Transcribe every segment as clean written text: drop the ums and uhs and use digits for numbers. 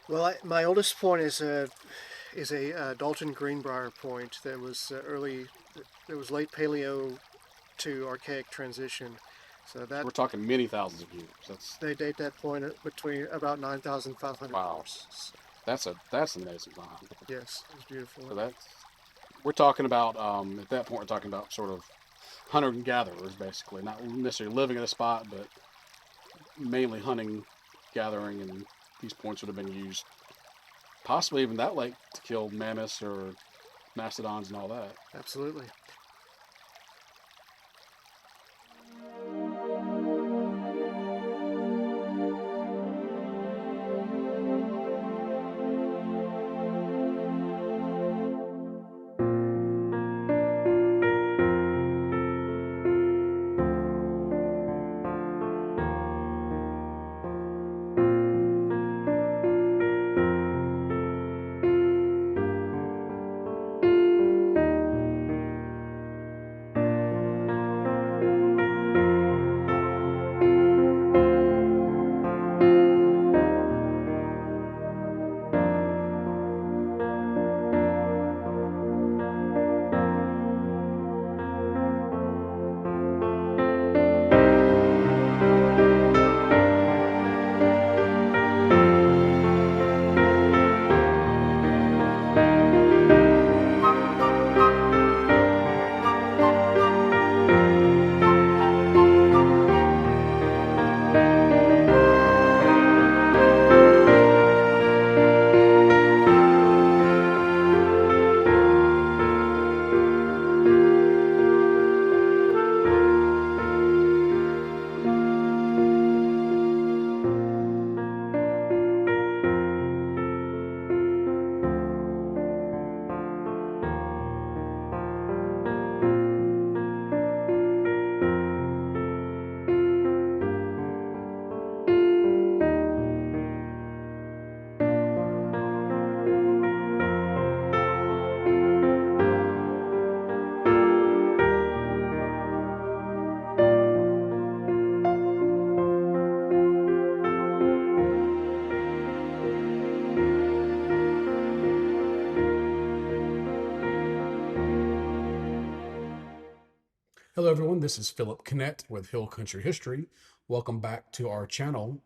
Well, my oldest point is a Dalton Greenbrier point that was early. It was late Paleo to Archaic transition. So So that we're talking many thousands of years. That's they date that point at between about 9,500 wow. years. So, That's an amazing time. yes, it was beautiful. So that's we're talking about at that point we're talking about sort of hunter and gatherers basically, not necessarily living at a spot, but mainly hunting, gathering, and these points would have been used possibly even that lake to kill mammoths or mastodons and all that. Absolutely. Hello, everyone. This is Philip Connett with Hill Country History. Welcome back to our channel.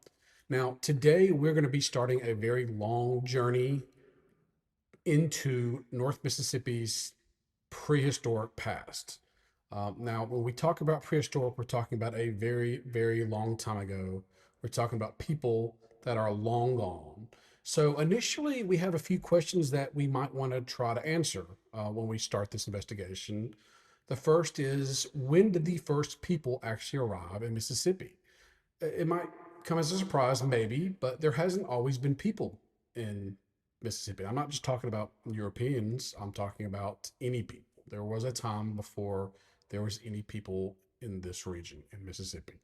Now, today we're going to be starting a very long journey into North Mississippi's prehistoric past. Now, when we talk about prehistoric, we're talking about a very, very long time ago. We're talking about people that are long gone. So, initially, we have a few questions that we might want to try to answer when we start this investigation. The first is, when did the first people actually arrive in Mississippi? It might come as a surprise, maybe, but there hasn't always been people in Mississippi. I'm not just talking about Europeans, I'm talking about any people. There was a time before there was any people in this region in Mississippi.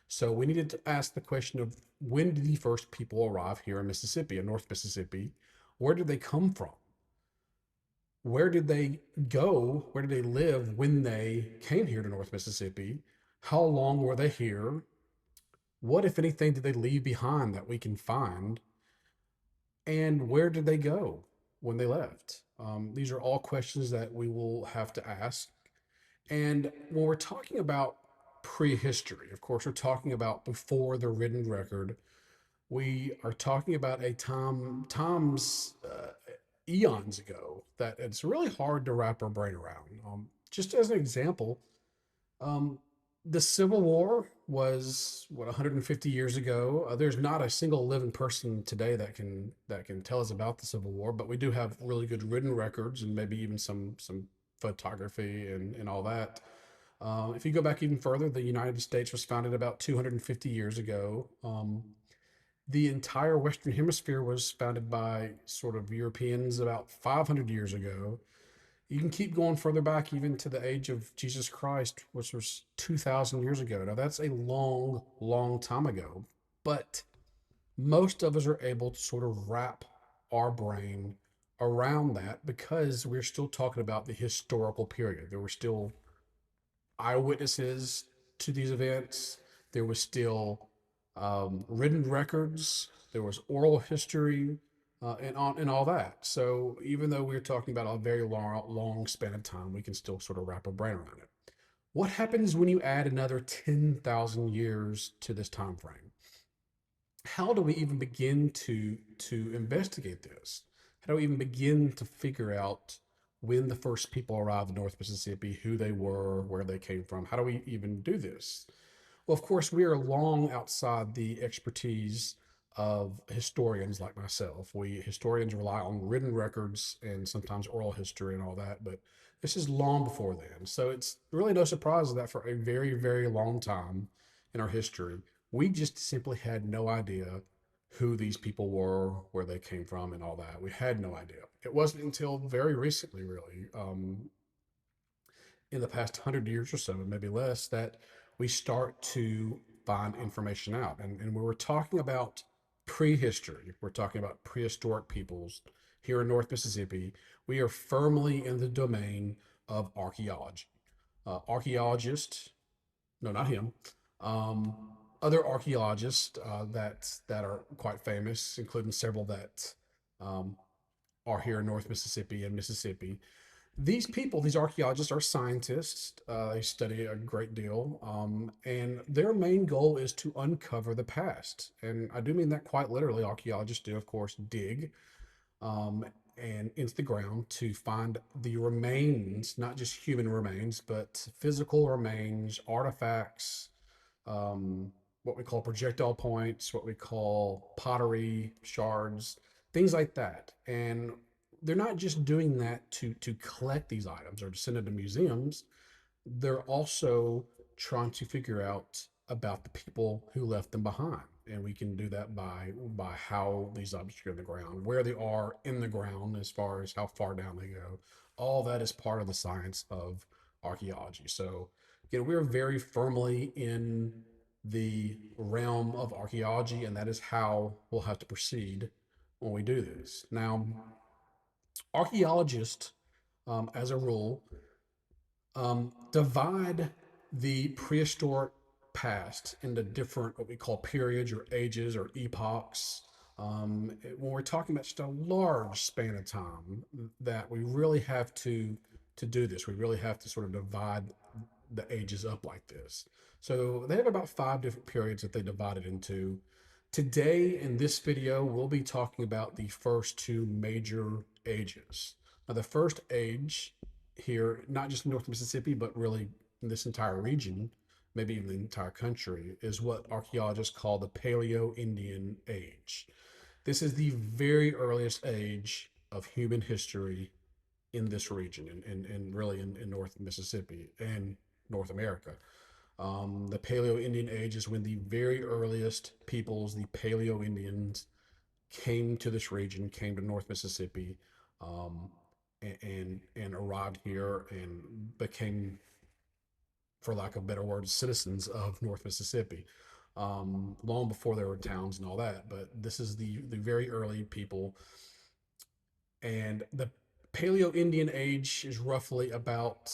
So we needed to ask the question of, when did the first people arrive here in Mississippi, in North Mississippi? Where did they come from? Where did they go? Where did they live when they came here to North Mississippi? How long were they here? What, if anything, did they leave behind that we can find? And where did they go when they left? These are all questions that we will have to ask. And when we're talking about prehistory, of course, we're talking about before the written record. We are talking about a times eons ago that it's really hard to wrap our brain around. Just as an example, um, the Civil War was what, 150 years ago. There's not a single living person today that can tell us about the Civil War, but we do have really good written records and maybe even some photography and all that. If you go back even further, the United States was founded about 250 years ago. The entire Western Hemisphere was founded by sort of Europeans about 500 years ago. You can keep going further back, even to the age of Jesus Christ, which was 2,000 years ago. Now, that's a long, long time ago, but most of us are able to sort of wrap our brain around that because we're still talking about the historical period. There were still eyewitnesses to these events, there was still written records, there was oral history, and all that. So even though we're talking about a very long span of time, we can still sort of wrap our brain around it. What happens when you add another 10,000 years to this time frame? How do we even begin to investigate this? How do we even begin to figure out when the first people arrived in North Mississippi, who they were, where they came from? How do we even do this? Well, of course, we are long outside the expertise of historians like myself. We historians rely on written records and sometimes oral history and all that, but this is long before then. So it's really no surprise that for a very, very long time in our history, we just simply had no idea who these people were, where they came from, and all that. We had no idea. It wasn't until very recently, really, in the past 100 years or so, maybe less, that we start to find information out. And when we're talking about prehistory, we're talking about prehistoric peoples here in North Mississippi, we are firmly in the domain of archaeology. Archaeologists, no, not him, um, other archaeologists that are quite famous, including several that um, are here in North Mississippi and Mississippi, these people, these archaeologists, are scientists. They study a great deal, and their main goal is to uncover the past. And I do mean that quite literally. Archaeologists do, of course, dig um, and into the ground to find the remains, not just human remains, but physical remains, artifacts, what we call projectile points, what we call pottery shards, things like that. And they're not just doing that to collect these items or to send them to museums. They're also trying to figure out about the people who left them behind. And we can do that by how these objects are in the ground, where they are in the ground, as far as how far down they go. All that is part of the science of archaeology. So again, we're very firmly in the realm of archaeology, and that is how we'll have to proceed when we do this. Now, archaeologists, as a rule, divide the prehistoric past into different what we call periods or ages or epochs. When we're talking about just a large span of time, that we really have to do this. We really have to sort of divide the ages up like this. So they have about 5 different periods that they divide it into. Today in this video, we'll be talking about the first two major ages. Now, the first age here, not just in North Mississippi, but really in this entire region, maybe even the entire country, is what archaeologists call the Paleo-Indian age. This is the very earliest age of human history in this region and really in North Mississippi and North America. The Paleo-Indian age is when the very earliest peoples, the Paleo-Indians, came to this region, came to North Mississippi, um, and arrived here and became, for lack of better words, citizens of North Mississippi. Long before there were towns and all that, but this is the very early people, and the Paleo-Indian age is roughly about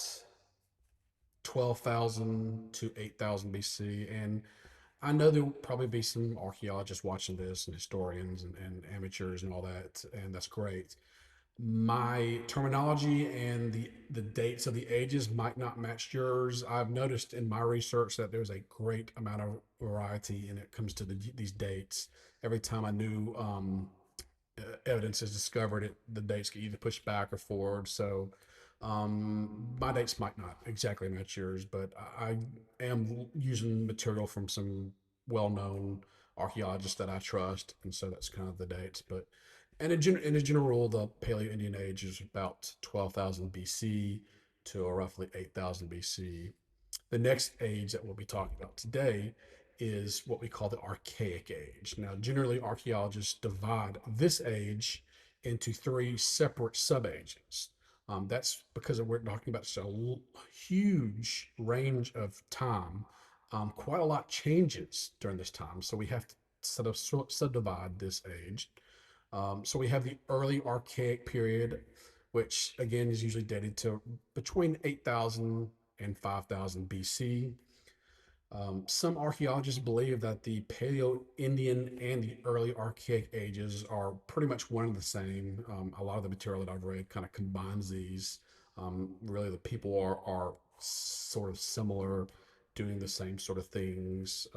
12,000 to 8,000 BC. And I know there'll probably be some archaeologists watching this and historians and amateurs and all that, and that's great. My terminology and the dates of the ages might not match yours. I've noticed in my research that there's a great amount of variety when it comes to these dates. Every time a new evidence is discovered, the dates get either pushed back or forward. So my dates might not exactly match yours, but I am using material from some well-known archaeologists that I trust, and so that's kind of the dates. But in a general rule, the Paleo-Indian age is about 12,000 BC to roughly 8,000 BC. The next age that we'll be talking about today is what we call the Archaic age. Now, generally, archaeologists divide this age into three separate sub-ages. That's because we're talking about such a huge range of time. Quite a lot changes during this time, so we have to sort of subdivide this age. So we have the early Archaic period, which again is usually dated to between 8,000 and 5,000 BC. Some archaeologists believe that the Paleo-Indian and the early Archaic ages are pretty much one and the same. A lot of the material that I've read kind of combines these. Really, the people are sort of similar, doing the same sort of things,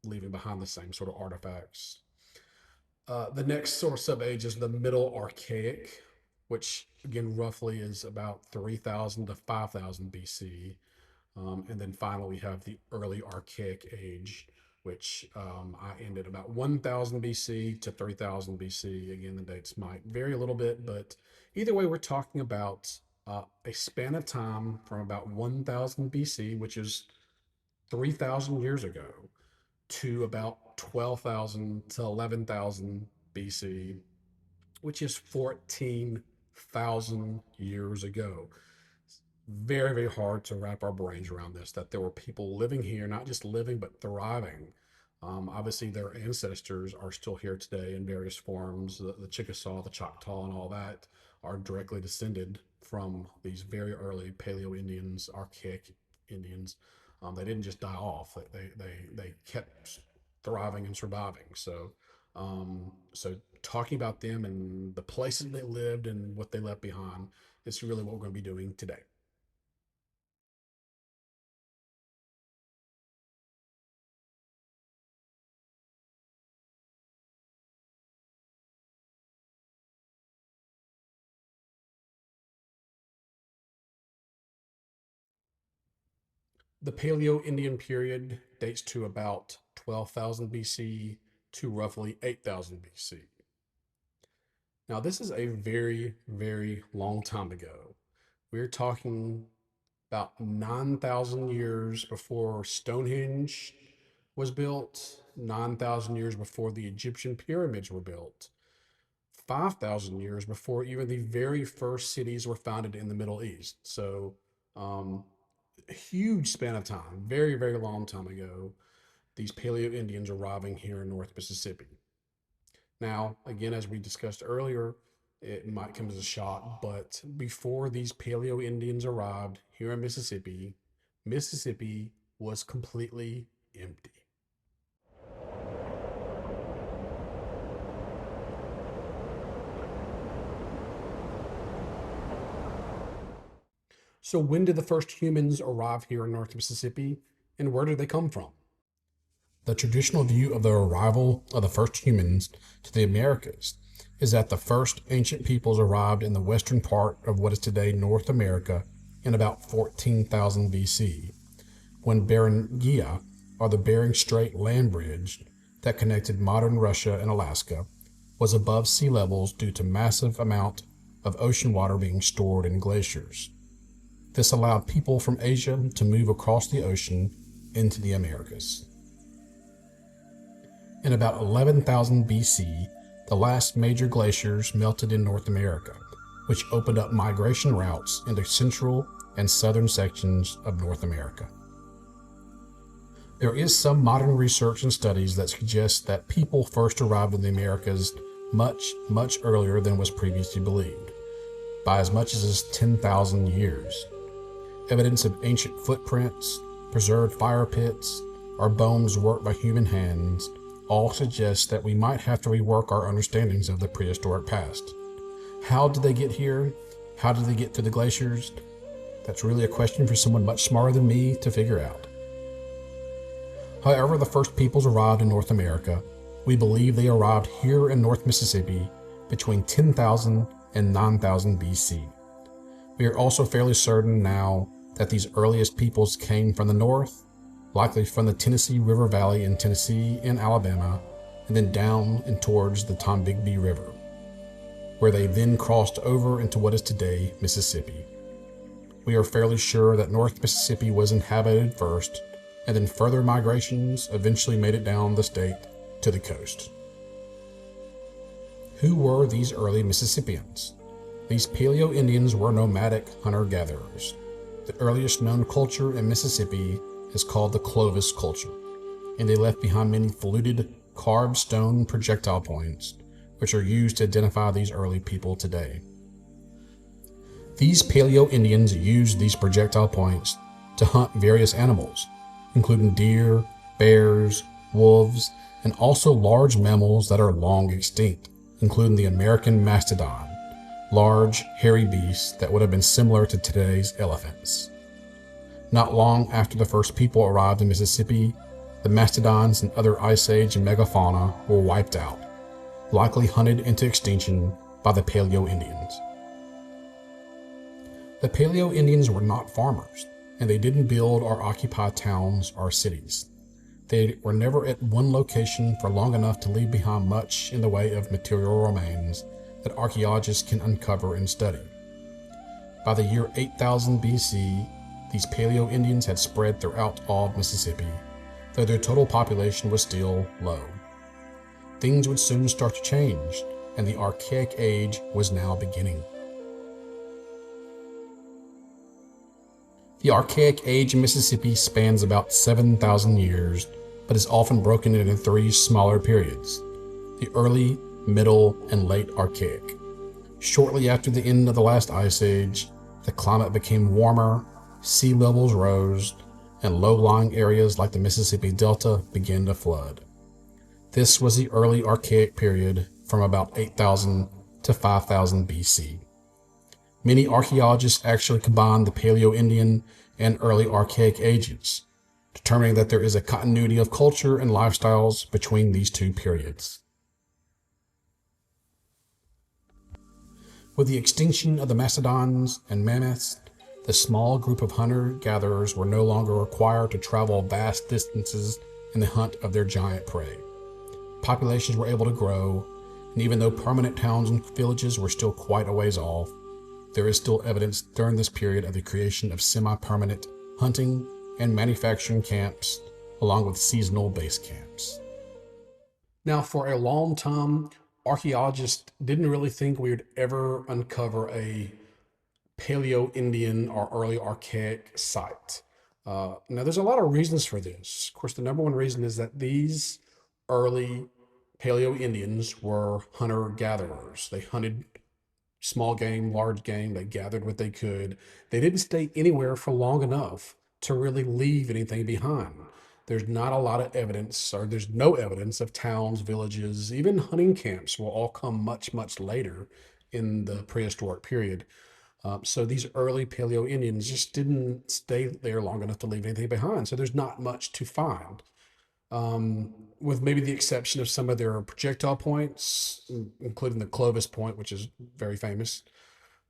leaving behind the same sort of artifacts. The next sort of sub-age is the Middle Archaic, which again roughly is about 3000 to 5000 BC. And then finally, we have the early Archaic age, which I ended about 1000 BC to 3000 BC. Again, the dates might vary a little bit, but either way, we're talking about a span of time from about 1000 BC, which is 3000 years ago, to about 12,000 to 11,000 BC, which is 14,000 years ago. Very, very hard to wrap our brains around this, that there were people living here, not just living, but thriving. Obviously, their ancestors are still here today in various forms. The Chickasaw, the Choctaw, and all that are directly descended from these very early Paleo-Indians, Archaic Indians. They didn't just die off; they kept thriving and surviving. So talking about them and the places they lived and what they left behind is really what we're going to be doing today. The Paleo-Indian period dates to about 12,000 BC to roughly 8,000 BC. Now, this is a very, very long time ago. We're talking about 9,000 years before Stonehenge was built, 9,000 years before the Egyptian pyramids were built, 5,000 years before even the very first cities were founded in the Middle East. So, a huge span of time, very, very long time ago, these Paleo-Indians arriving here in North Mississippi. Now, again, as we discussed earlier, it might come as a shock, but before these Paleo-Indians arrived here in Mississippi, Mississippi was completely empty. So when did the first humans arrive here in North Mississippi, and where did they come from? The traditional view of the arrival of the first humans to the Americas is that the first ancient peoples arrived in the western part of what is today North America in about 14,000 BC, when Beringia, or the Bering Strait land bridge that connected modern Russia and Alaska, was above sea levels due to massive amount of ocean water being stored in glaciers. This allowed people from Asia to move across the ocean into the Americas. In about 11,000 BC, the last major glaciers melted in North America, which opened up migration routes into central and southern sections of North America. There is some modern research and studies that suggest that people first arrived in the Americas much, much earlier than was previously believed, by as much as 10,000 years. Evidence of ancient footprints, preserved fire pits, or bones worked by human hands all suggest that we might have to rework our understandings of the prehistoric past. How did they get here? How did they get to the glaciers? That's really a question for someone much smarter than me to figure out. However the first peoples arrived in North America, we believe they arrived here in North Mississippi between 10,000 and 9,000 BC. We are also fairly certain now that these earliest peoples came from the north, likely from the Tennessee River Valley in Tennessee and Alabama, and then down and towards the Tombigbee River, where they then crossed over into what is today Mississippi. We are fairly sure that North Mississippi was inhabited first, and then further migrations eventually made it down the state to the coast. Who were these early Mississippians? These Paleo-Indians were nomadic hunter-gatherers. The earliest known culture in Mississippi is called the Clovis culture, and they left behind many fluted, carved stone projectile points, which are used to identify these early people today. These Paleo-Indians used these projectile points to hunt various animals, including deer, bears, wolves, and also large mammals that are long extinct, including the American mastodon, large, hairy beasts that would have been similar to today's elephants. Not long after the first people arrived in Mississippi, the mastodons and other Ice Age megafauna were wiped out, likely hunted into extinction by the Paleo-Indians. The Paleo-Indians were not farmers, and they didn't build or occupy towns or cities. They were never at one location for long enough to leave behind much in the way of material remains that archaeologists can uncover and study. By the year 8000 BC, these Paleo-Indians had spread throughout all of Mississippi, though their total population was still low. Things would soon start to change, and the Archaic Age was now beginning. The Archaic Age in Mississippi spans about 7,000 years, but is often broken into three smaller periods: the early, middle, and late Archaic. Shortly after the end of the last ice age, the climate became warmer, sea levels rose, and low-lying areas like the Mississippi Delta began to flood. This was the early Archaic period from about 8,000 to 5,000 BC. Many archaeologists actually combine the Paleo-Indian and early Archaic ages, determining that there is a continuity of culture and lifestyles between these two periods. With the extinction of the mastodons and mammoths, the small group of hunter-gatherers were no longer required to travel vast distances in the hunt of their giant prey. Populations were able to grow, and even though permanent towns and villages were still quite a ways off, there is still evidence during this period of the creation of semi-permanent hunting and manufacturing camps, along with seasonal base camps. Now, for a long time, archaeologists didn't really think we would ever uncover a Paleo-Indian or early Archaic site. Now, there's a lot of reasons for this. Of course, the number one reason is that these early Paleo-Indians were hunter-gatherers. They hunted small game, large game. They gathered what they could. They didn't stay anywhere for long enough to really leave anything behind. There's not a lot of evidence, or there's no evidence of towns, villages, even hunting camps will all come much, much later in the prehistoric period. So these early Paleo-Indians just didn't stay there long enough to leave anything behind. So there's not much to find, with maybe the exception of some of their projectile points, including the Clovis Point, which is very famous.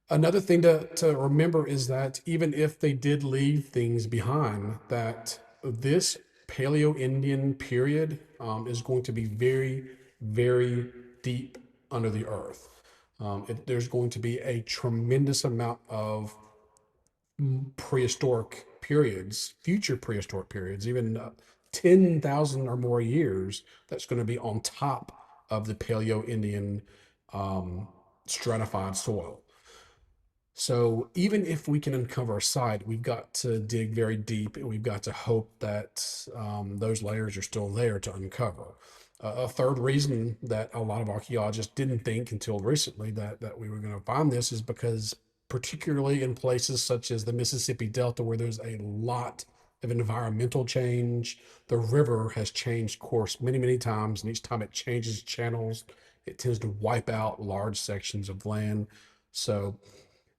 Another thing to remember is that even if they did leave things behind, that this Paleo-Indian period is going to be very, very deep under the earth. There's going to be a tremendous amount of prehistoric periods, future prehistoric periods, even 10,000 or more years, that's going to be on top of the Paleo-Indian stratified soil. So even if we can uncover a site, we've got to dig very deep, and we've got to hope that those layers are still there to uncover. A third reason that a lot of archaeologists didn't think until recently that we were going to find this is because, particularly in places such as the Mississippi Delta, where there's a lot of environmental change, the river has changed course many, many times, and each time it changes channels, it tends to wipe out large sections of land. So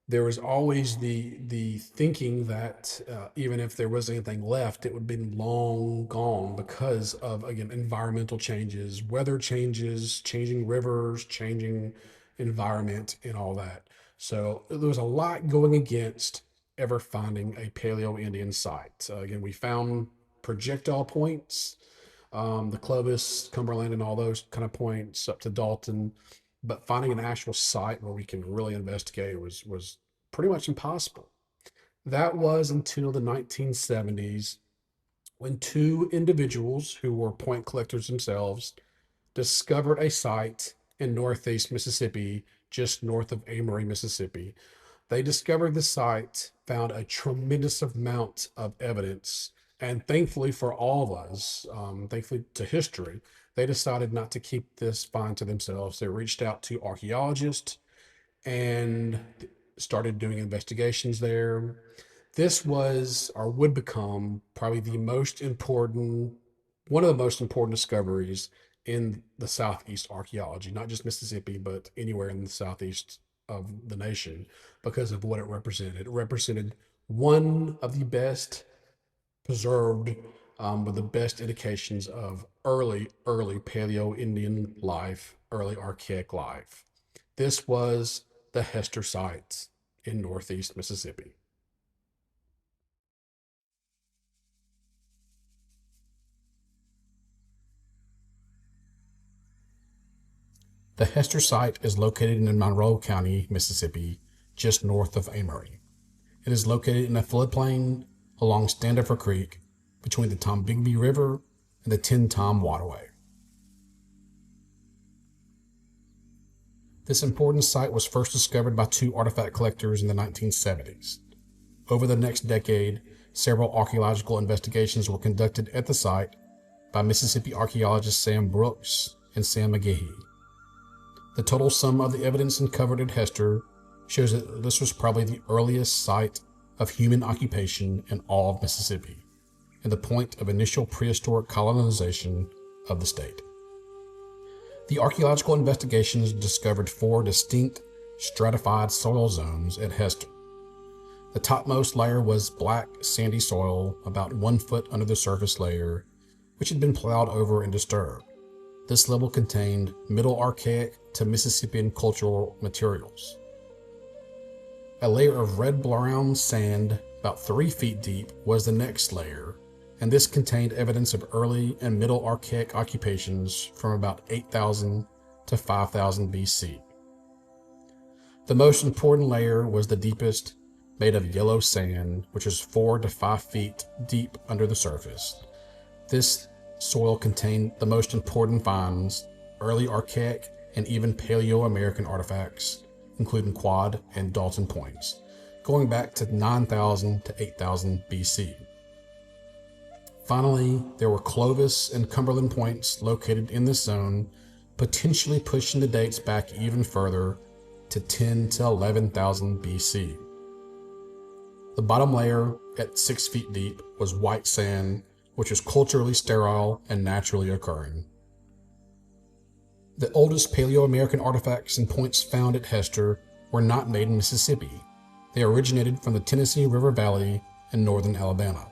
there was always the thinking that even if there was anything left, it would have been long gone because of, again, environmental changes, weather changes, changing rivers, changing environment, and all that. So there was a lot going against ever finding a Paleo-Indian site. Again, we found projectile points, the Clovis, Cumberland, and all those kind of points up to Dalton. But finding an actual site where we can really investigate was pretty much impossible. That was until the 1970s, when two individuals who were point collectors themselves discovered a site in northeast Mississippi, just north of Amory, Mississippi. They discovered the site, found a tremendous amount of evidence, and thankfully for all of us, thankfully to history, they decided not to keep this find to themselves. They reached out to archaeologists and started doing investigations there. This was or would become probably one of the most important discoveries in the Southeast archaeology, not just Mississippi, but anywhere in the Southeast of the nation because of what it represented. It represented one of the best preserved, with the best indications of early Paleo-Indian life, early Archaic life. This was the Hester sites in Northeast Mississippi. The Hester site is located in Monroe County, Mississippi, just north of Amory. It is located in a floodplain along Standifer Creek between the Tombigbee River and the Tin Tom Waterway. This important site was first discovered by two artifact collectors in the 1970s. Over the next decade, several archaeological investigations were conducted at the site by Mississippi archaeologists Sam Brooks and Sam McGehee. The total sum of the evidence uncovered at Hester shows that this was probably the earliest site of human occupation in all of Mississippi, and the point of initial prehistoric colonization of the state. The archaeological investigations discovered 4 distinct stratified soil zones at Hester. The topmost layer was black, sandy soil about 1 foot under the surface layer, which had been plowed over and disturbed. This level contained Middle Archaic to Mississippian cultural materials. A layer of red-brown sand about 3 feet deep was the next layer, and this contained evidence of early and Middle Archaic occupations from about 8,000 to 5,000 BC. The most important layer was the deepest, made of yellow sand, which was 4 to 5 feet deep under the surface. This soil contained the most important finds, early Archaic and even Paleo-American artifacts, including Quad and Dalton points, going back to 9,000 to 8,000 BC. Finally, there were Clovis and Cumberland points located in this zone, potentially pushing the dates back even further to 10 to 11,000 BC. The bottom layer, at 6 feet deep, was white sand, which was culturally sterile and naturally occurring. The oldest Paleo-American artifacts and points found at Hester were not made in Mississippi. They originated from the Tennessee River Valley in northern Alabama.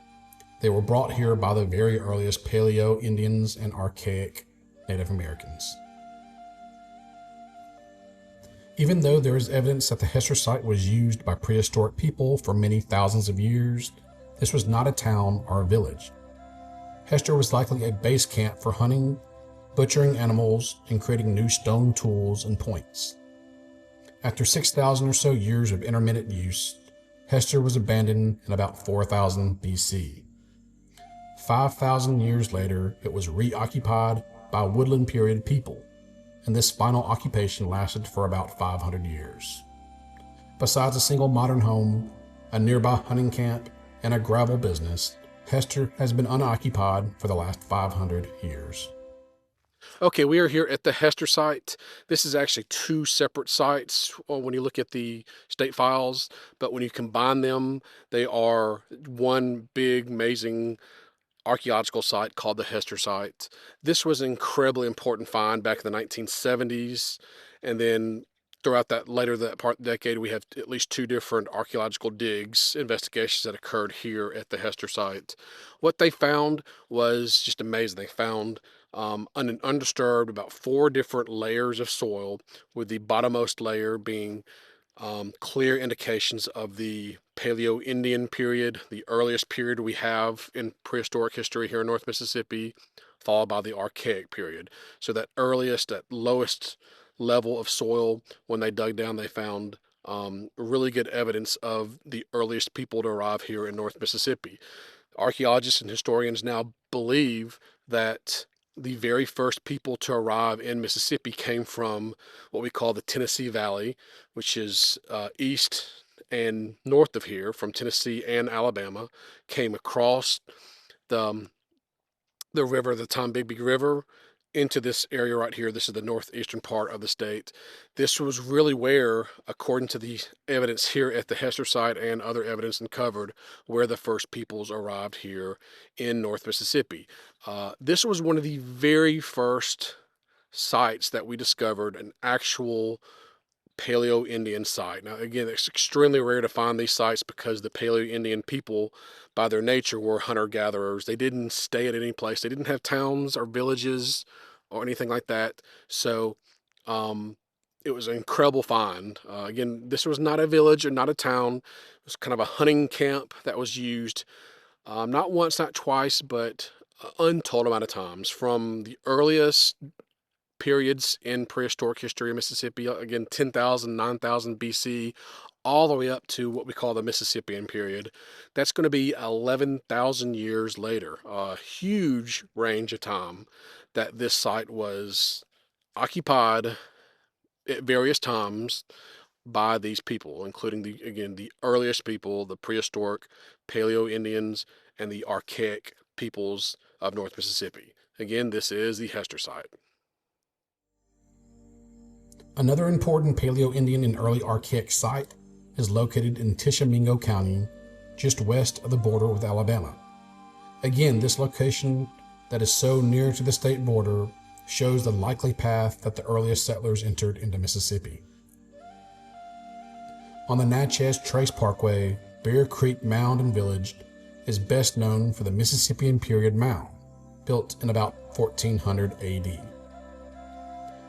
They were brought here by the very earliest Paleo-Indians and Archaic Native Americans. Even though there is evidence that the Hester site was used by prehistoric people for many thousands of years, this was not a town or a village. Hester was likely a base camp for hunting, butchering animals, and creating new stone tools and points. After 6,000 or so years of intermittent use, Hester was abandoned in about 4,000 BC. 5,000 years later, it was reoccupied by woodland period people, and this final occupation lasted for about 500 years. Besides a single modern home, a nearby hunting camp, and a gravel business, Hester has been unoccupied for the last 500 years. Okay, we are here at the Hester site. This is actually 2 separate sites when you look at the state files, but when you combine them, they are one big, amazing archaeological site called the Hester site. This was an incredibly important find back in the 1970s, and then throughout that part of the decade, we have at least 2 different archaeological digs, investigations that occurred here at the Hester site. What they found was just amazing. They found undisturbed about 4 different layers of soil, with the bottommost layer being clear indications of the Paleo-Indian period, the earliest period we have in prehistoric history here in North Mississippi, followed by the Archaic period. So that lowest level of soil, when they dug down, they found really good evidence of the earliest people to arrive here in North Mississippi. Archaeologists and historians now believe that the very first people to arrive in Mississippi came from what we call the Tennessee Valley, which is east and north of here, from Tennessee and Alabama, came across the river, the Tombigbee River, into this area right here. This is the northeastern part of the state. This was really where, according to the evidence here at the Hester site and other evidence uncovered, where the first peoples arrived here in North Mississippi. This was one of the very first sites that we discovered an actual Paleo-Indian site. Now, again, it's extremely rare to find these sites because the Paleo-Indian people, by their nature, were hunter-gatherers. They didn't stay at any place. They didn't have towns or villages or anything like that. So it was an incredible find. Again, this was not a village or not a town. It was kind of a hunting camp that was used not once, not twice, but an untold amount of times, from the earliest periods in prehistoric history of Mississippi, again 10,000, 9,000 BC, all the way up to what we call the Mississippian period. That's going to be 11,000 years later. A huge range of time that this site was occupied at various times by these people, including the earliest people, the prehistoric Paleo-Indians and the Archaic peoples of North Mississippi. Again, this is the Hester site. Another important Paleo-Indian and early Archaic site is located in Tishomingo County, just west of the border with Alabama. Again, this location that is so near to the state border shows the likely path that the earliest settlers entered into Mississippi. On the Natchez Trace Parkway, Bear Creek Mound and Village is best known for the Mississippian period mound, built in about 1400 AD.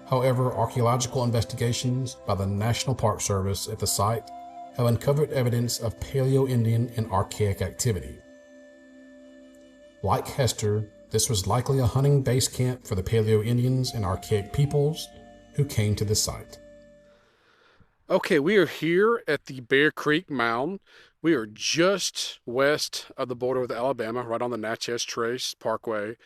However, archaeological investigations by the National Park Service at the site have uncovered evidence of Paleo-Indian and Archaic activity. Like Hester, this was likely a hunting base camp for the Paleo-Indians and Archaic peoples who came to the site. Okay, we are here at the Bear Creek Mound. We are just west of the border with Alabama, right on the Natchez Trace Parkway,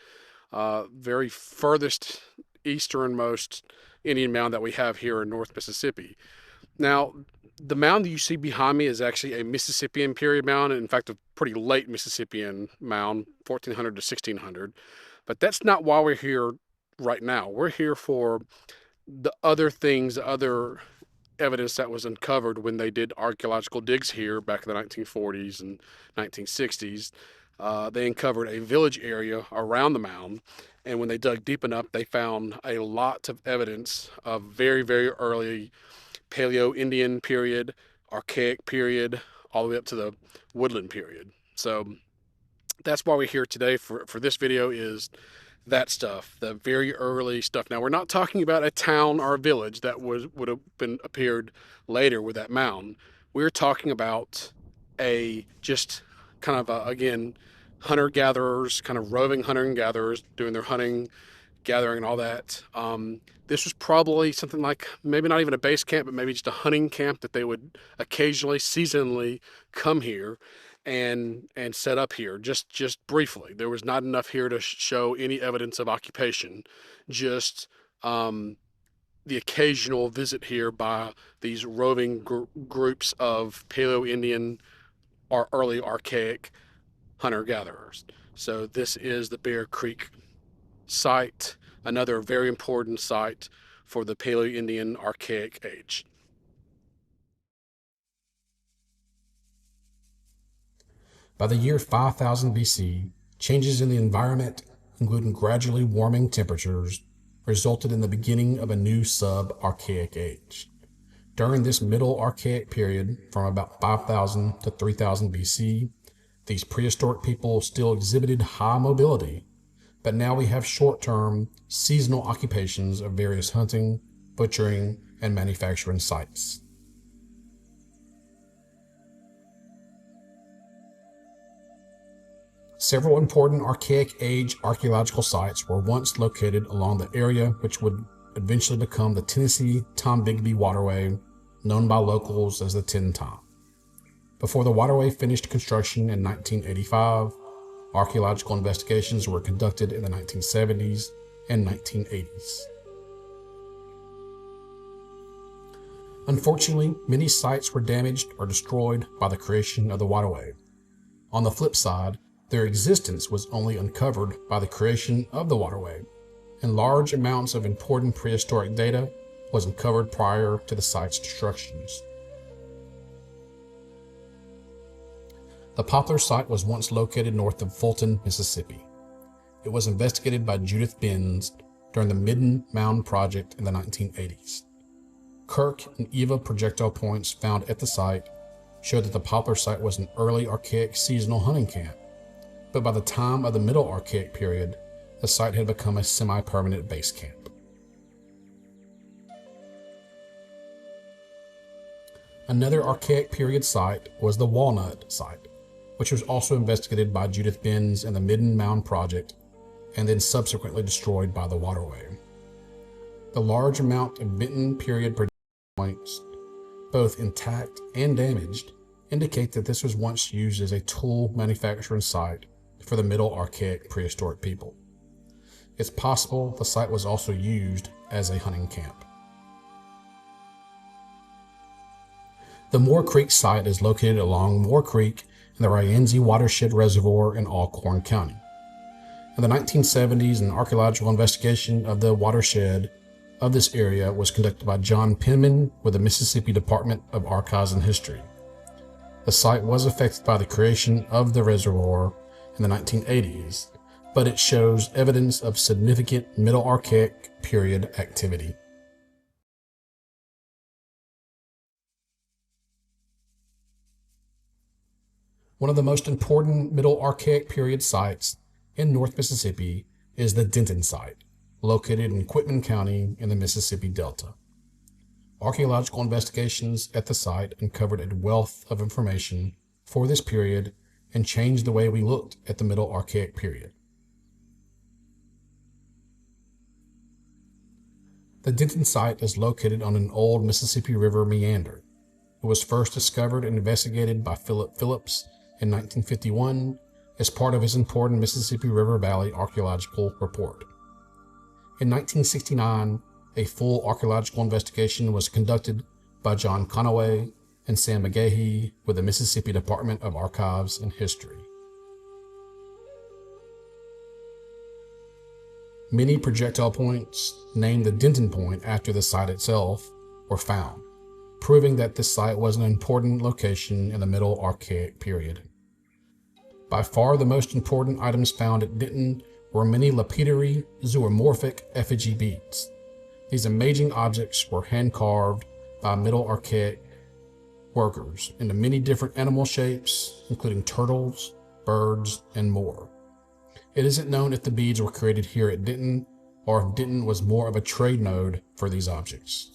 very furthest easternmost Indian mound that we have here in North Mississippi. Now, the mound that you see behind me is actually a Mississippian period mound, in fact, a pretty late Mississippian mound, 1400 to 1600. But that's not why we're here right now. We're here for the other things, the other evidence that was uncovered when they did archaeological digs here back in the 1940s and 1960s. They uncovered a village area around the mound, and when they dug deep enough, they found a lot of evidence of very, very early Paleo-Indian period, Archaic period, all the way up to the Woodland period. So that's why we're here today for this video, is that stuff, the very early stuff. Now, we're not talking about a town or a village that would have been appeared later with that mound. We're talking about a just kind of again, hunter-gatherers, kind of roving hunter and gatherers doing their hunting, gathering and all that. This was probably something like maybe not even a base camp, but maybe just a hunting camp that they would occasionally, seasonally come here and set up here just briefly. There was not enough here to show any evidence of occupation, just the occasional visit here by these roving groups of Paleo-Indian or early Archaic hunter-gatherers. So this is the Bear Creek site, another very important site for the Paleo-Indian Archaic age. By the year 5000 BC, changes in the environment, including gradually warming temperatures, resulted in the beginning of a new sub-Archaic age. During this Middle Archaic period, from about 5000 to 3000 BC, these prehistoric people still exhibited high mobility, but now we have short-term, seasonal occupations of various hunting, butchering, and manufacturing sites. Several important Archaic age archaeological sites were once located along the area which would eventually become the Tennessee-Tombigbee Waterway, known by locals as the Tin Tom. Before the waterway finished construction in 1985, archaeological investigations were conducted in the 1970s and 1980s. Unfortunately, many sites were damaged or destroyed by the creation of the waterway. On the flip side, their existence was only uncovered by the creation of the waterway. and large amounts of important prehistoric data was uncovered prior to the site's destructions. The Poplar site was once located north of Fulton, Mississippi. It was investigated by Judith Benz during the Midden Mound Project in the 1980s. Kirk and Eva projectile points found at the site showed that the Poplar site was an early Archaic seasonal hunting camp, but by the time of the Middle Archaic period, the site had become a semi-permanent base camp. Another Archaic period site was the Walnut site, which was also investigated by Judith Benz and the Midden Mound Project, and then subsequently destroyed by the waterway. The large amount of Benton period points, both intact and damaged, indicate that this was once used as a tool manufacturing site for the Middle Archaic prehistoric people. It's possible the site was also used as a hunting camp. The Moore Creek site is located along Moore Creek in the Rienzi Watershed Reservoir in Alcorn County. In the 1970s, an archaeological investigation of the watershed of this area was conducted by John Penman with the Mississippi Department of Archives and History. The site was affected by the creation of the reservoir in the 1980s, but it shows evidence of significant Middle Archaic period activity. One of the most important Middle Archaic period sites in North Mississippi is the Denton site, located in Quitman County in the Mississippi Delta. Archaeological investigations at the site uncovered a wealth of information for this period and changed the way we looked at the Middle Archaic period. The Denton site is located on an old Mississippi River meander. It was first discovered and investigated by Philip Phillips in 1951 as part of his important Mississippi River Valley archaeological report. In 1969, a full archaeological investigation was conducted by John Conaway and Sam McGahee with the Mississippi Department of Archives and History. Many projectile points, named the Denton Point after the site itself, were found, proving that this site was an important location in the Middle Archaic period. By far the most important items found at Denton were many lapidary, zoomorphic effigy beads. These amazing objects were hand-carved by Middle Archaic workers into many different animal shapes, including turtles, birds, and more. It isn't known if the beads were created here at Denton, or if Denton was more of a trade node for these objects.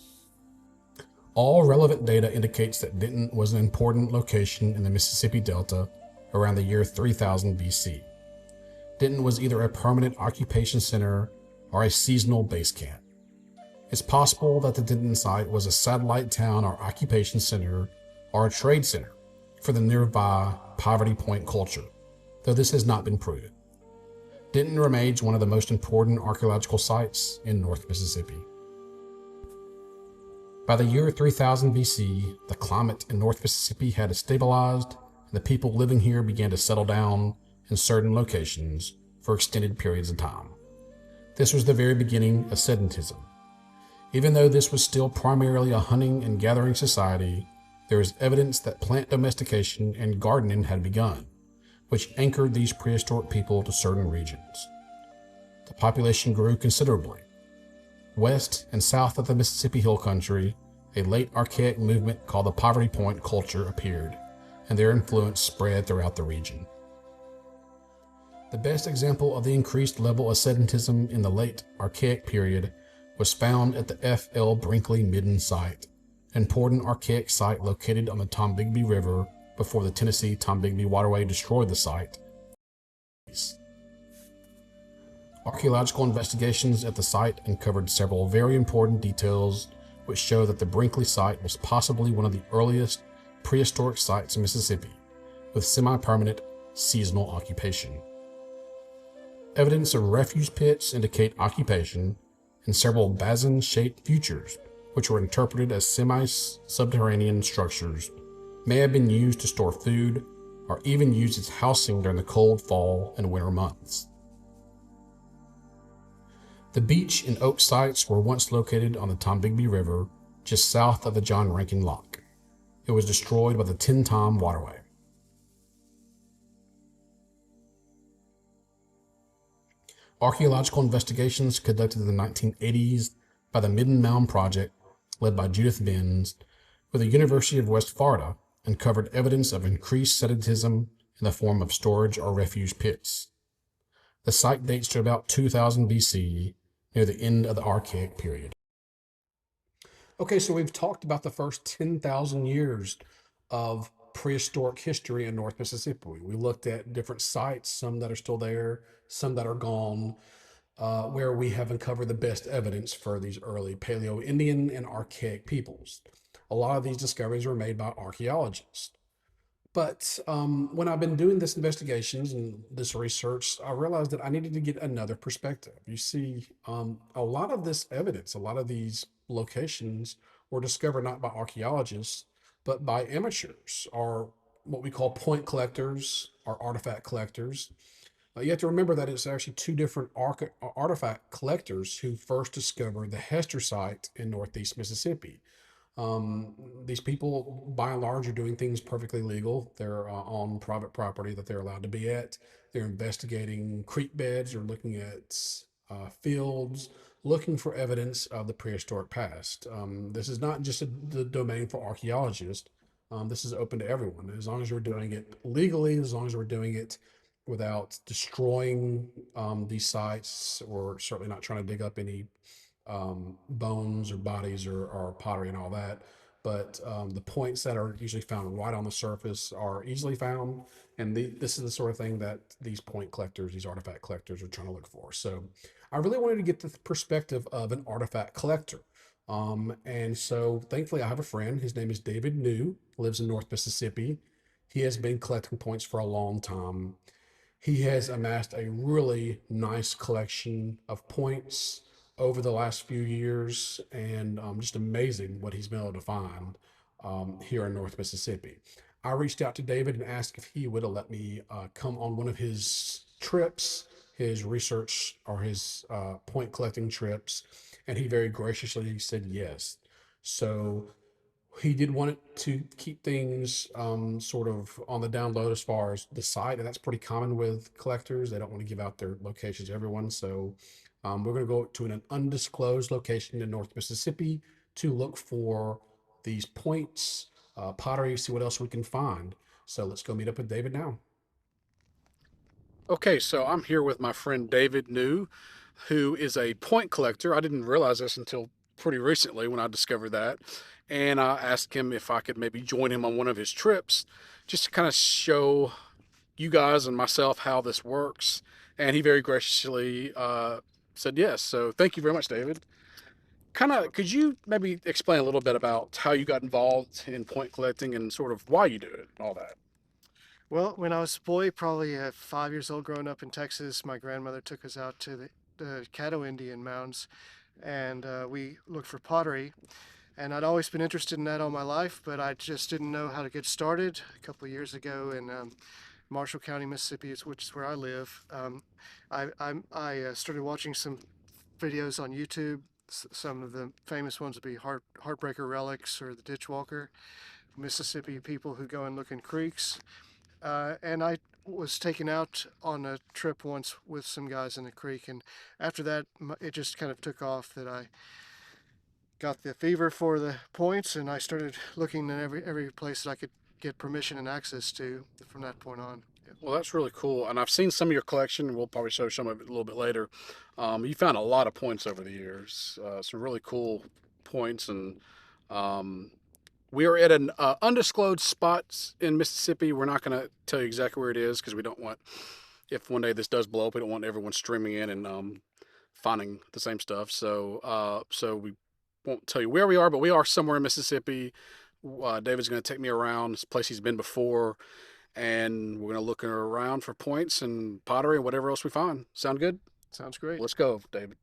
All relevant data indicates that Denton was an important location in the Mississippi Delta around the year 3000 BC. Denton was either a permanent occupation center or a seasonal base camp. It's possible that the Denton site was a satellite town or occupation center or a trade center for the nearby Poverty Point culture, though this has not been proven. Denton remains one of the most important archaeological sites in North Mississippi. By the year 3000 BC, the climate in North Mississippi had stabilized, and the people living here began to settle down in certain locations for extended periods of time. This was the very beginning of sedentism. Even though this was still primarily a hunting and gathering society, there is evidence that plant domestication and gardening had begun, which anchored these prehistoric people to certain regions. The population grew considerably. West and south of the Mississippi Hill Country, a late Archaic movement called the Poverty Point culture appeared, and their influence spread throughout the region. The best example of the increased level of sedentism in the late Archaic period was found at the F.L. Brinkley Midden site, an important Archaic site located on the Tombigbee River before the Tennessee-Tombigbee Waterway destroyed the site. Archaeological investigations at the site uncovered several very important details which show that the Brinkley site was possibly one of the earliest prehistoric sites in Mississippi, with semi-permanent seasonal occupation. Evidence of refuse pits indicate occupation, and several basin-shaped futures, which were interpreted as semi-subterranean structures, may have been used to store food or even used as housing during the cold fall and winter months. The beach and oak sites were once located on the Tombigbee River, just south of the John Rankin Lock. It was destroyed by the Tin Tom Waterway. Archaeological investigations conducted in the 1980s by the Midden Mound Project, led by Judith Benz, with the University of West Florida, uncovered evidence of increased sedentism in the form of storage or refuge pits. The site dates to about 2000 BC, near the end of the Archaic period. Okay, so we've talked about the first 10,000 years of prehistoric history in North Mississippi. We looked at different sites, some that are still there, some that are gone, where we have uncovered the best evidence for these early Paleo-Indian and Archaic peoples. A lot of these discoveries were made by archaeologists. But when I've been doing this investigations and this research, I realized that I needed to get another perspective. You see, a lot of this evidence, a lot of these locations were discovered not by archaeologists, but by amateurs, or what we call point collectors or artifact collectors. You have to remember that it's actually two different artifact collectors who first discovered the Hester site in northeast Mississippi. These people, by and large, are doing things perfectly legal. They're on private property that they're allowed to be at. They're investigating creek beds or looking at fields, looking for evidence of the prehistoric past. This is not just the domain for archaeologists. This is open to everyone. As long as we're doing it legally, as long as we're doing it without destroying these sites, or certainly not trying to dig up any bones or bodies or pottery and all that. But the points that are usually found right on the surface are easily found. And this is the sort of thing that these point collectors, these artifact collectors, are trying to look for. So I really wanted to get the perspective of an artifact collector. And so thankfully I have a friend. His name is David New, lives in North Mississippi. He has been collecting points for a long time. He has amassed a really nice collection of points over the last few years, and just amazing what he's been able to find here in North Mississippi. I reached out to David and asked if he would have let me come on one of his trips, his research or his point collecting trips, and he very graciously said yes. So he did want it to keep things sort of on the down low as far as the site, and that's pretty common with collectors. They don't want to give out their locations to everyone, so we're going to go to an undisclosed location in North Mississippi to look for these points, pottery, see what else we can find. So let's go meet up with David now. Okay, so I'm here with my friend David New, who is a point collector. I didn't realize this until pretty recently when I discovered that. And I asked him if I could maybe join him on one of his trips just to kind of show you guys and myself how this works. And he very graciously said yes. So thank you very much, David. Could you maybe explain a little bit about how you got involved in point collecting and sort of why you do it and all that? Well, when I was a boy, probably 5 years old, growing up in Texas, my grandmother took us out to the Caddo-Indian mounds, and we looked for pottery. And I'd always been interested in that all my life, but I just didn't know how to get started. A couple of years ago in Marshall County, Mississippi, which is where I live, I started watching some videos on YouTube. Some of the famous ones would be Heartbreaker Relics or the Ditch Walker, Mississippi people who go and look in creeks. And I was taken out on a trip once with some guys in the creek, and after that, it just kind of took off. That I got the fever for the points, and I started looking in every place that I could get permission and access to from that point on. Yeah. Well, that's really cool. And I've seen some of your collection. We'll probably show some of it a little bit later. You found a lot of points over the years, some really cool points. And we are at an undisclosed spot in Mississippi. We're not going to tell you exactly where it is because we don't want, if one day this does blow up, we don't want everyone streaming in and finding the same stuff. So we won't tell you where we are, but we are somewhere in Mississippi. David's going to take me around this place he's been before, and we're going to look around for points and pottery and whatever else we find. Sound good? Sounds great. Let's go, David.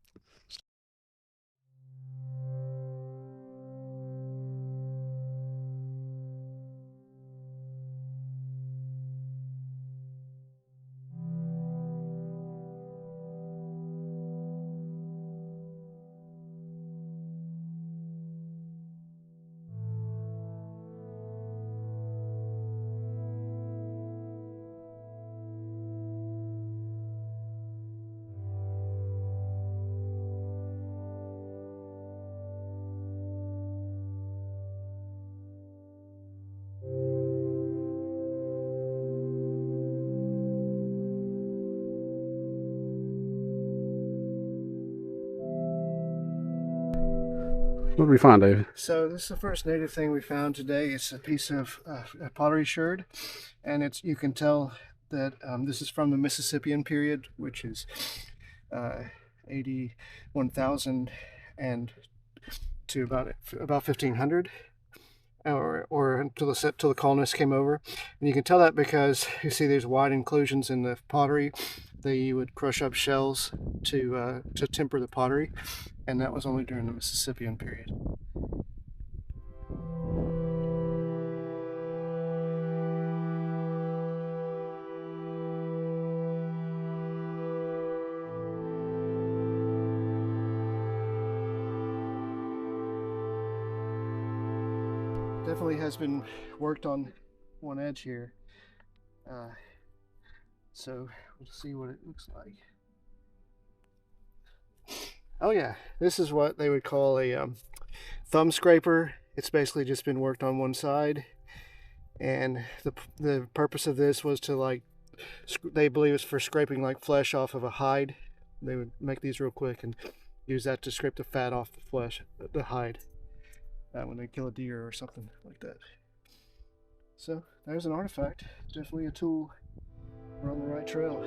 What did we find, Dave? So this is the first native thing we found today. It's a piece of a pottery sherd, and you can tell that this is from the Mississippian period, which is 81,000 and to about 1500, or until the colonists came over. And you can tell that because you see there's wide inclusions in the pottery. They would crush up shells to temper the pottery, and that was only during the Mississippian period. Definitely has been worked on one edge here, so we'll see what it looks like. Oh yeah, this is what they would call a thumb scraper. It's basically just been worked on one side, and the purpose of this was to they believe it's for scraping like flesh off of a hide. They would make these real quick and use that to scrape the fat off the flesh, the hide, when they kill a deer or something like that. So there's an artifact. Definitely a tool. We're on the right trail.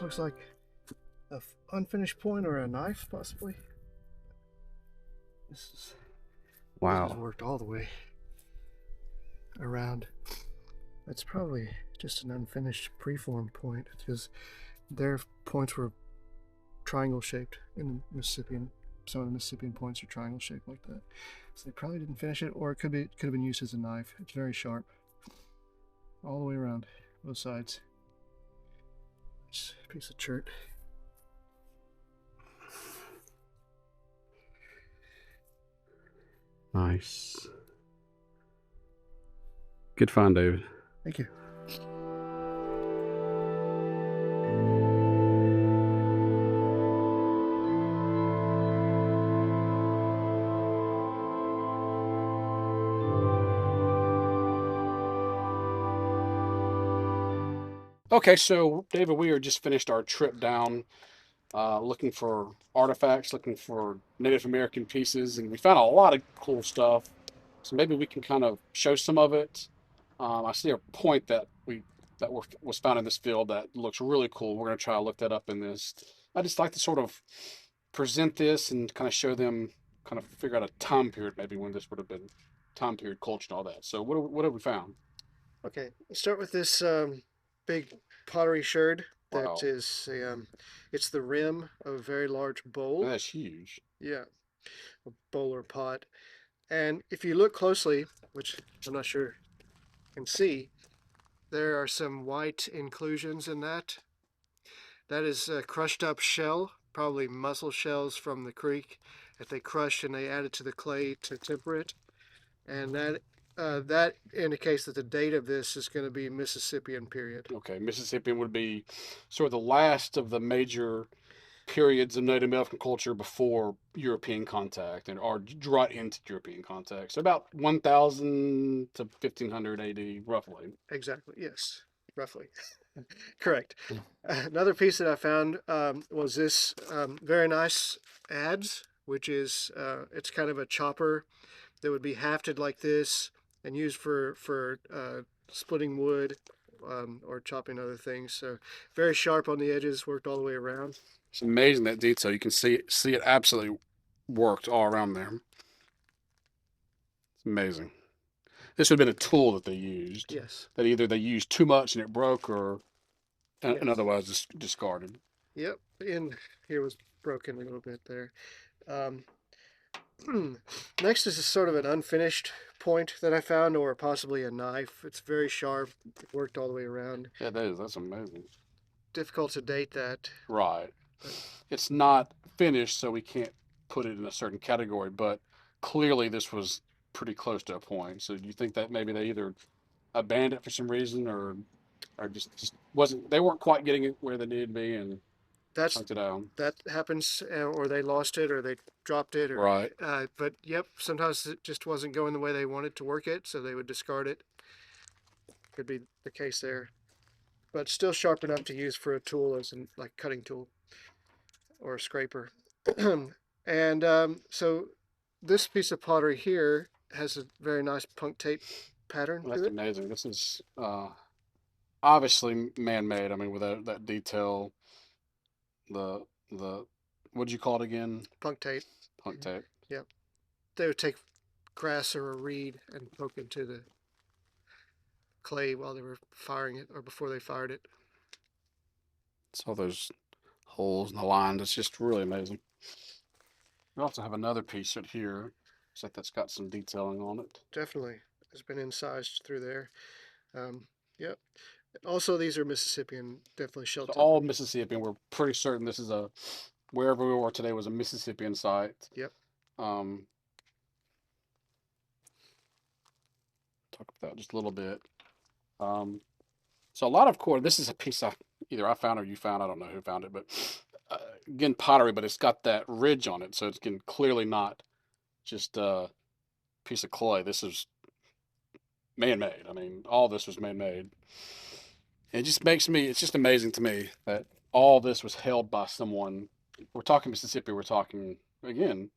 Looks like an unfinished point or a knife, possibly. This has worked all the way around. That's probably just an unfinished preformed point, because their points were triangle shaped in the Mississippian. Some of the Mississippian points are triangle shaped like that, so they probably didn't finish it, or it could have been used as a knife. It's very sharp, all the way around, both sides. Piece of chert. Nice. Good find, David. Thank you. Okay, so David, we are just finished our trip down, looking for artifacts, looking for Native American pieces, and we found a lot of cool stuff. So maybe we can kind of show some of it. I see a point that was found in this field that looks really cool. We're going to try to look that up in this. I just like to sort of present this and kind of show them, kind of figure out a time period maybe when this would have been, time period, culture, and all that. So what have we found? Okay, let's start with this big pottery sherd. That Wow. is it's the rim of a very large bowl. That's huge. Yeah, a bowl or pot. And if you look closely, which I'm not sure you can see, there are some white inclusions in that. That is a crushed up shell, probably mussel shells from the creek that they crushed and they added to the clay to temper it. And that indicates that the date of this is going to be Mississippian period. Okay, Mississippian would be sort of the last of the major periods of Native American culture before European contact, and or right into European contact. So about 1000 to 1500 AD, roughly. Exactly. Yes. Roughly. Correct. Another piece that I found was this very nice adze, which is it's kind of a chopper that would be hafted like this and used for splitting wood or chopping other things. So very sharp on the edges, worked all the way around. It's amazing, that detail. You can see it absolutely worked all around there. It's amazing. This would have been a tool that they used. Yes. That either they used too much and it broke, or Yes. and otherwise discarded. Yep. The end here was broken a little bit there. Um, Next is a sort of an unfinished point that I found, or possibly a knife. It's very sharp. It worked all the way around. Yeah, that is. That's amazing. Difficult to date that. Right. But It's not finished, so we can't put it in a certain category, but clearly this was pretty close to a point. So do you think that maybe they either abandoned it for some reason or just wasn't they weren't quite getting it where they needed to be and that's chunked it down? that happens, or they lost it, or they dropped it, or. Right. But yep, sometimes it just wasn't going the way they wanted to work it, so they would discard it. Could be the case there, but still sharp enough to use for a tool, as in like cutting tool or a scraper. And so this piece of pottery here has a very nice punctate pattern Well, to that's it. amazing. This is obviously man-made. I mean, with that detail, the what'd you call it again? Punctate. Punk tape. Yep. They would take grass or a reed and poke into the clay while they were firing it, or before they fired it. It's all those holes in the lines. It's just really amazing. We also have another piece right here. Looks like that's got some detailing on it. Definitely has been incised through there. Yep. Also, these are Mississippian, definitely shell So tip. all Mississippian. We're pretty certain this is a wherever we were today was a Mississippian site. Yep. Um, talk about that just a little bit. So a lot of core. This is a piece either I found or you found. I don't know who found it, but again pottery, but it's got that ridge on it, so it's clearly not just a piece of clay. This is man-made. I mean, all this was man-made. It just makes me. It's just amazing to me that all this was held by someone. We're talking Mississippi. We're talking again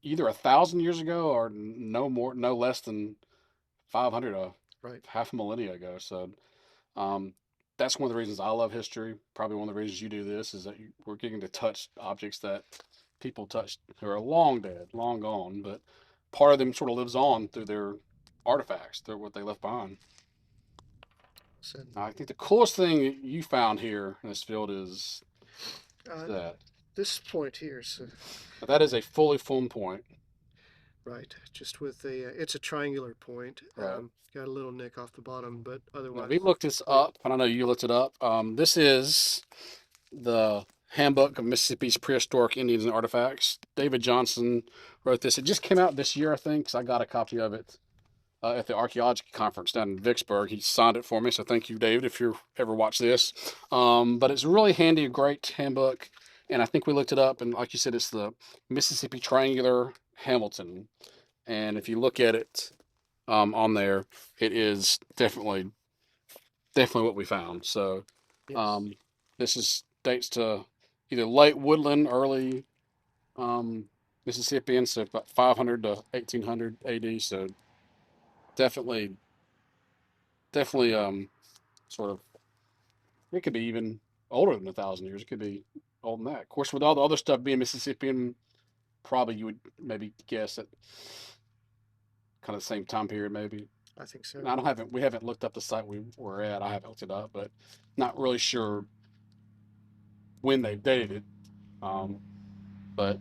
either 1,000 years ago or no more, no less than 500, Right. half a millennia ago. So um, that's one of the reasons I love history. Probably one of the reasons you do this is that we're getting to touch objects that people touched who are long dead, long gone, but part of them sort of lives on through their artifacts, through what they left behind. So, I think the coolest thing you found here in this field is that this point here, so that is a fully formed point. right, just with it's a triangular point. Right. Got a little nick off the bottom, but Now, otherwise. we looked this up, and I know you looked it up. This is the Handbook of Mississippi's Prehistoric Indians and Artifacts. David Johnson wrote this. It just came out this year, I think, because I got a copy of it at the Archaeology conference down in Vicksburg. He signed it for me, so thank you, David, if you ever watch this. But it's really handy, a great handbook, and I think we looked it up, and like you said, it's the Mississippi Triangular Hamilton. And if you look at it on there, it is definitely what we found. So Yes. this is dates to either late woodland, early Mississippian, so about 500 to 1800 AD. So definitely sort of it could be even older than 1,000 years. It could be older than that. Of course, with all the other stuff being Mississippian, probably you would maybe guess at kind of the same time period, maybe. I think so. We haven't looked up the site we were at. I haven't looked it up, but not really sure when they dated it. But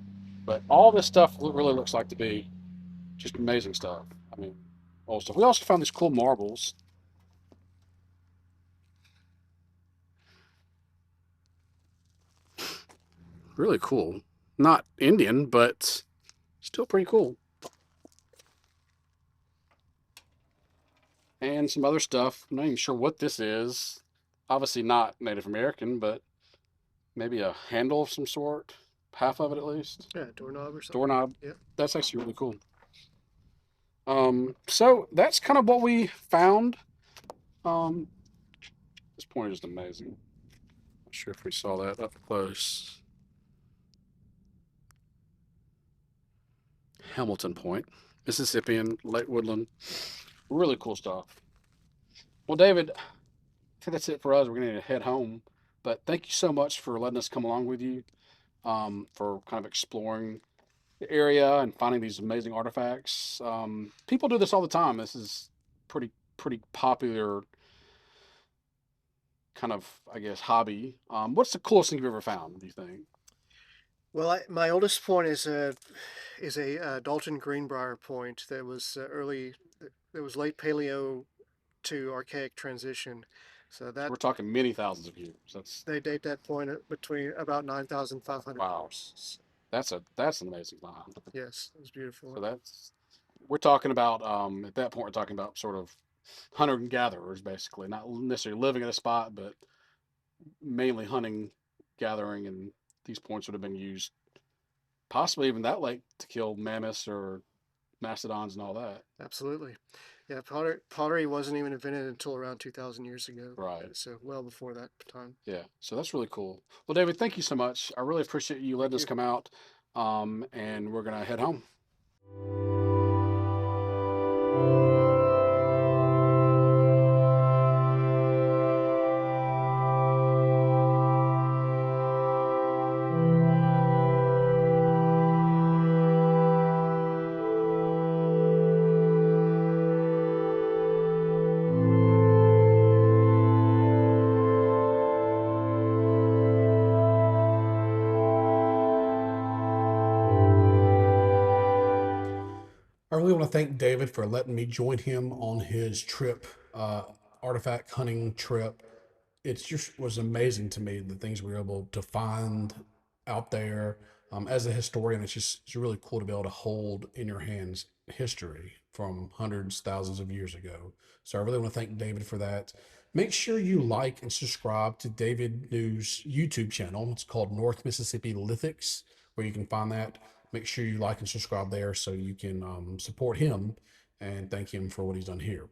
all this stuff really looks like to be just amazing stuff. I mean, old stuff. We also found these cool marbles. Really cool. Not Indian, but still pretty cool. And some other stuff. I'm not even sure what this is. Obviously not Native American, but maybe a handle of some sort. Half of it at least. Yeah, doorknob or something. Doorknob. Yep. That's actually really cool. So that's kind of what we found. This point is just amazing. Not sure if we saw that up close. Hamilton Point, Mississippian, Lake Woodland. Really cool stuff. Well, David, I think that's it for us. We're going to head home. But thank you so much for letting us come along with you for kind of exploring the area and finding these amazing artifacts. People do this all the time. This is pretty popular kind of, I guess, hobby. What's the coolest thing you've ever found, do you think? Well, my oldest point is a Dalton Greenbrier point that was that was late Paleo to Archaic transition. So So that we're talking many thousands of years. That's they date that point at between about 9,500 wow. years. That's an amazing line. Yes, it was beautiful. So that's we're talking about at that point we're talking about sort of hunter and gatherers basically, not necessarily living at a spot, but mainly hunting, gathering, and these points would have been used possibly even that late to kill mammoths or mastodons and all that. Absolutely. Yeah, pottery wasn't even invented until around 2,000 years ago. Right. So well before that time. Yeah. So that's really cool. Well, David, thank you so much. I really appreciate you letting Thank us you. come out. And we're gonna head home. I really want to thank David for letting me join him on his trip, artifact hunting trip. It just was amazing to me the things we were able to find out there. As a historian, it's really cool to be able to hold in your hands history from hundreds, thousands of years ago. So I really want to thank David for that. Make sure you like and subscribe to David New's YouTube channel. It's called North Mississippi Lithics, where you can find that. Make sure you like and subscribe there so you can support him and thank him for what he's done here.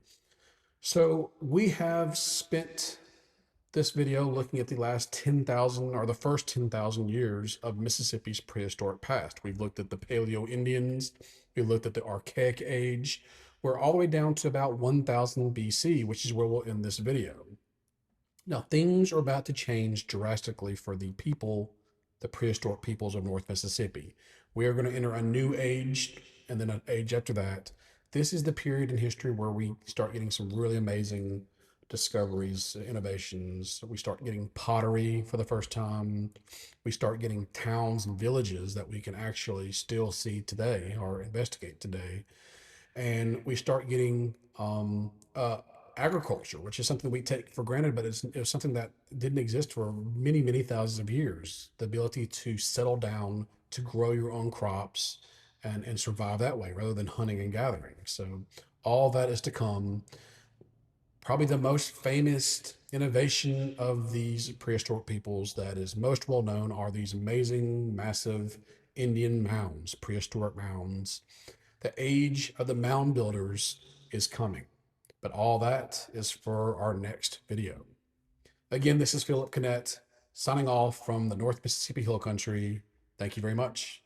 So we have spent this video looking at the last 10,000 or the first 10,000 years of Mississippi's prehistoric past. We've looked at the Paleo-Indians, we looked at the Archaic age. We're all the way down to about 1000 BC, which is where we'll end this video. Now, things are about to change drastically for the people, the prehistoric peoples of North Mississippi. We are going to enter a new age and then an age after that. This is the period in history where we start getting some really amazing discoveries, innovations. We start getting pottery for the first time. We start getting towns and villages that we can actually still see today or investigate today. And we start getting agriculture, which is something we take for granted, but it's something that didn't exist for many, many thousands of years. The ability to settle down, to grow your own crops and survive that way rather than hunting and gathering. So all that is to come. Probably the most famous innovation of these prehistoric peoples that is most well known are these amazing, massive Indian mounds, prehistoric mounds. The age of the mound builders is coming, but all that is for our next video. Again, this is Philip Cannett signing off from the North Mississippi Hill Country. Thank you very much.